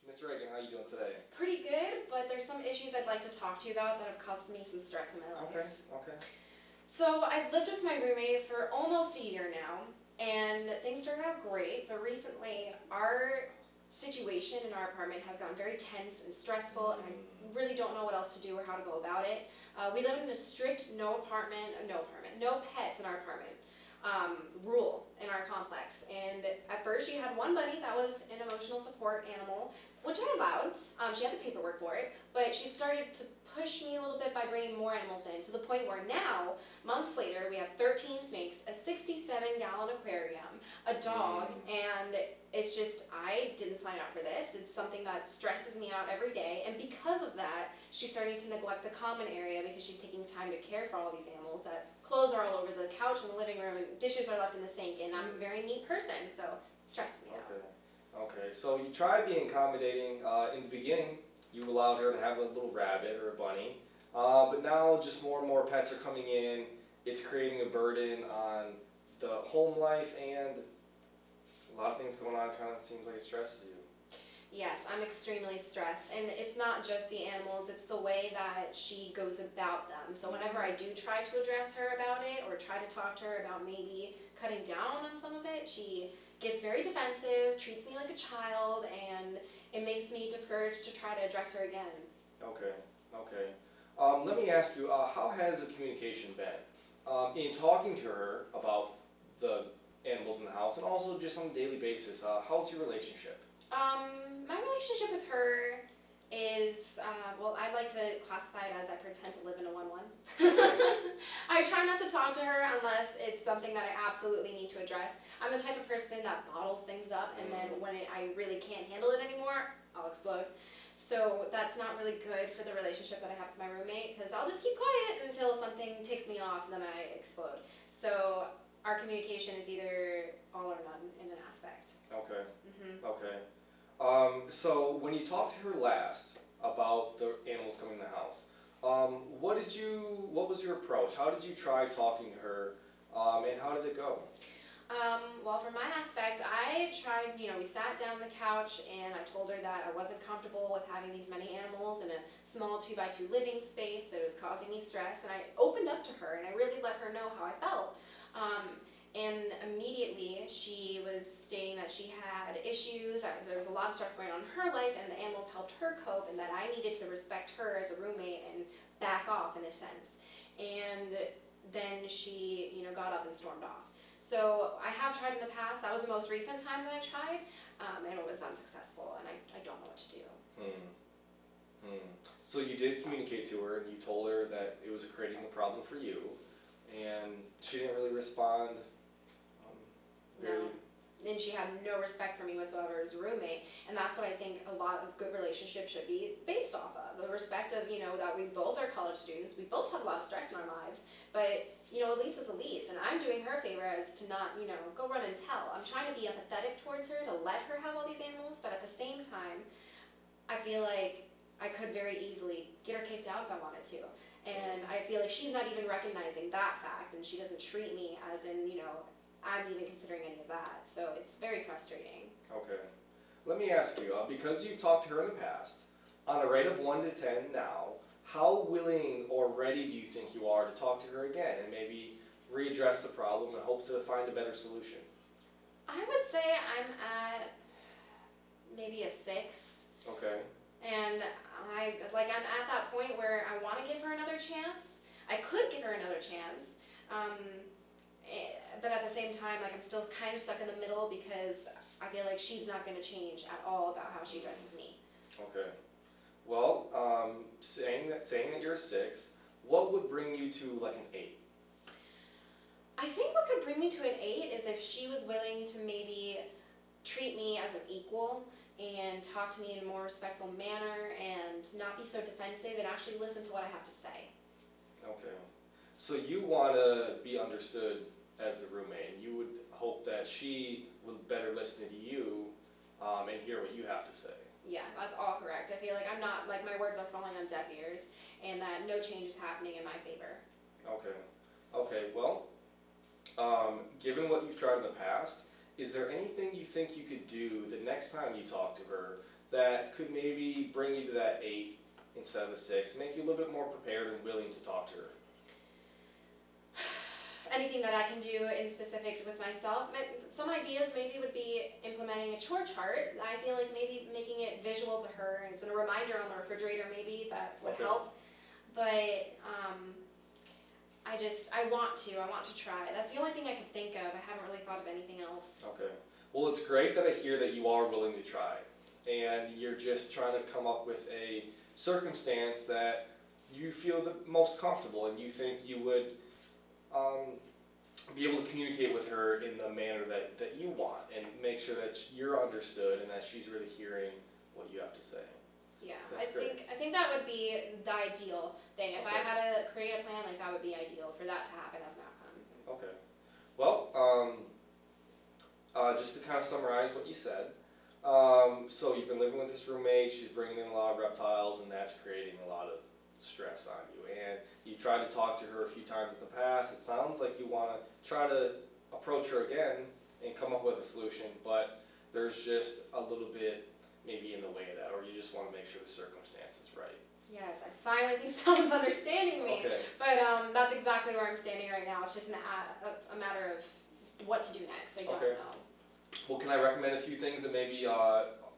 Miss Reagan, how you doing today? Pretty good, but there's some issues I'd like to talk to you about that have caused me some stress in my life. Okay. So I've lived with my roommate for almost a year now, and things started out great, but recently our situation in our apartment has gotten very tense and stressful, and I really don't know what else to do or how to go about it. We live in a strict no pets in our apartment rule in our complex. And at first she had one bunny that was an emotional support animal, which I allowed. She had the paperwork for it, but she started to push me a little bit by bringing more animals in, to the point where now, months later, we have 13 snakes, a 67-gallon aquarium, a dog, and it's just, I didn't sign up for this. It's something that stresses me out every day, and because of that, she's starting to neglect the common area because she's taking time to care for all these animals. That clothes are all over the couch in the living room, and dishes are left in the sink, and I'm a very neat person, so it stresses me out. Okay, so you tried being accommodating in the beginning. You allowed her to have a little rabbit or a bunny, but now just more and more pets are coming in. It's creating a burden on the home life, and a lot of things going on. Kind of seems like it stresses you. Yes, I'm extremely stressed, and it's not just the animals, it's the way that she goes about them. So whenever I do try to address her about it, or try to talk to her about maybe cutting down on some of it, she gets very defensive, treats me like a child, and it makes me discouraged to try to address her again. Okay. Let me ask you, how has the communication been in talking to her about the animals in the house, and also just on a daily basis? How's your relationship? My relationship with her is, well, I like to classify it as I pretend to live in a 1-1. I try not to talk to her unless it's something that I absolutely need to address. I'm the type of person that bottles things up, and then when I really can't handle it anymore, I'll explode. So that's not really good for the relationship that I have with my roommate, because I'll just keep quiet until something takes me off, and then I explode. So our communication is either all or none in an aspect. Okay. So when you talked to her last about the animals coming in the house, what was your approach? How did you try talking to her, and how did it go? Well, from my aspect, I tried, we sat down on the couch, and I told her that I wasn't comfortable with having these many animals in a small 2x2 living space that was causing me stress, and I opened up to her, and I really let her know how I felt. And immediately she was stating that she had issues, there was a lot of stress going on in her life, and the animals helped her cope, and that I needed to respect her as a roommate and back off in a sense. And then she, got up and stormed off. So I have tried in the past. That was the most recent time that I tried, and it was unsuccessful, and I don't know what to do. So you did communicate to her, and you told her that it was creating a problem for you, and she didn't really respond. No. And she had no respect for me whatsoever as a roommate, and that's what I think a lot of good relationships should be based off of. The respect of, that we both are college students, we both have a lot of stress in our lives, but, a lease is a lease, and I'm doing her a favor as to not, go run and tell. I'm trying to be empathetic towards her, to let her have all these animals, but at the same time, I feel like I could very easily get her kicked out if I wanted to. And I feel like she's not even recognizing that fact, and she doesn't treat me as in, I'm even considering any of that. So it's very frustrating. Okay. Let me ask you, because you've talked to her in the past, on a rate of 1 to 10 now, how willing or ready do you think you are to talk to her again and maybe readdress the problem and hope to find a better solution? I would say I'm at maybe a 6. Okay. And I'm at that point where I want to give her another chance. I could give her another chance. But at the same time, I'm still kind of stuck in the middle, because I feel like she's not going to change at all about how she addresses me. Okay. Well, saying that you're a 6, what would bring you to like an 8? I think what could bring me to an 8 is if she was willing to maybe treat me as an equal and talk to me in a more respectful manner and not be so defensive and actually listen to what I have to say. Okay. So you want to be understood as the roommate. You would hope that she would better listen to you and hear what you have to say. Yeah, that's all correct. I feel like I'm not, my words are falling on deaf ears, and that no change is happening in my favor. Okay, well, given what you've tried in the past, is there anything you think you could do the next time you talk to her that could maybe bring you to that 8 instead of a 6, make you a little bit more prepared and willing to talk to her? Anything that I can do in specific with myself. Some ideas maybe would be implementing a chore chart. I feel like maybe making it visual to her and it's a reminder on the refrigerator maybe that would Okay. help. But I want to try. That's the only thing I could think of. I haven't really thought of anything else. Okay. Well, it's great that I hear that you are willing to try, and you're just trying to come up with a circumstance that you feel the most comfortable, and you think you would be able to communicate with her in the manner that you want, and make sure that you're understood and that she's really hearing what you have to say. Yeah, That's great. I think that would be the ideal thing. If I Okay. had to create a plan, like that would be ideal for that to happen as an outcome. Okay. Well, just to kind of summarize what you said, so you've been living with this roommate, she's bringing in a lot of reptiles, and that's creating a lot of stress on you. And you tried to talk to her a few times in the past. It sounds like you want to try to approach her again and come up with a solution, but there's just a little bit maybe in the way of that, or you just want to make sure the circumstance is right. Yes, I finally think someone's understanding me. Okay. But that's exactly where I'm standing right now. It's just a matter of what to do next. I don't Okay. know. Well, can I recommend a few things that maybe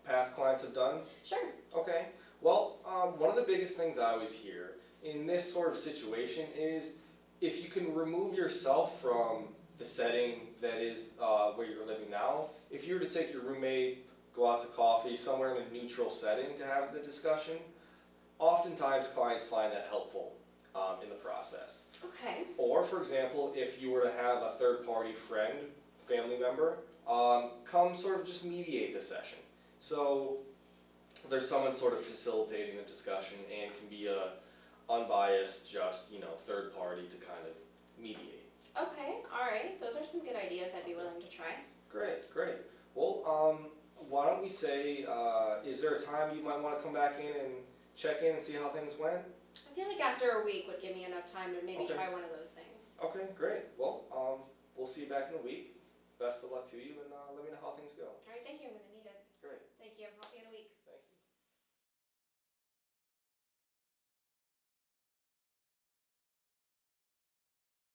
past clients have done? Sure. Okay. Well, one of the biggest things I always hear in this sort of situation is if you can remove yourself from the setting that is where you're living now. If you were to take your roommate, go out to coffee, somewhere in a neutral setting to have the discussion, oftentimes clients find that helpful in the process. Okay. Or, for example, if you were to have a third-party friend, family member, come sort of just mediate the session. So there's someone sort of facilitating the discussion and can be a unbiased, just, third party to kind of mediate. Okay. All right. Those are some good ideas I'd be willing to try. Great, great. Well, why don't we say, is there a time you might want to come back in and check in and see how things went? I feel like after a week would give me enough time to maybe Okay. try one of those things. Okay, great. Well, we'll see you back in a week. Best of luck to you, and let me know how things go. All right. Thank you. I'm going to need it.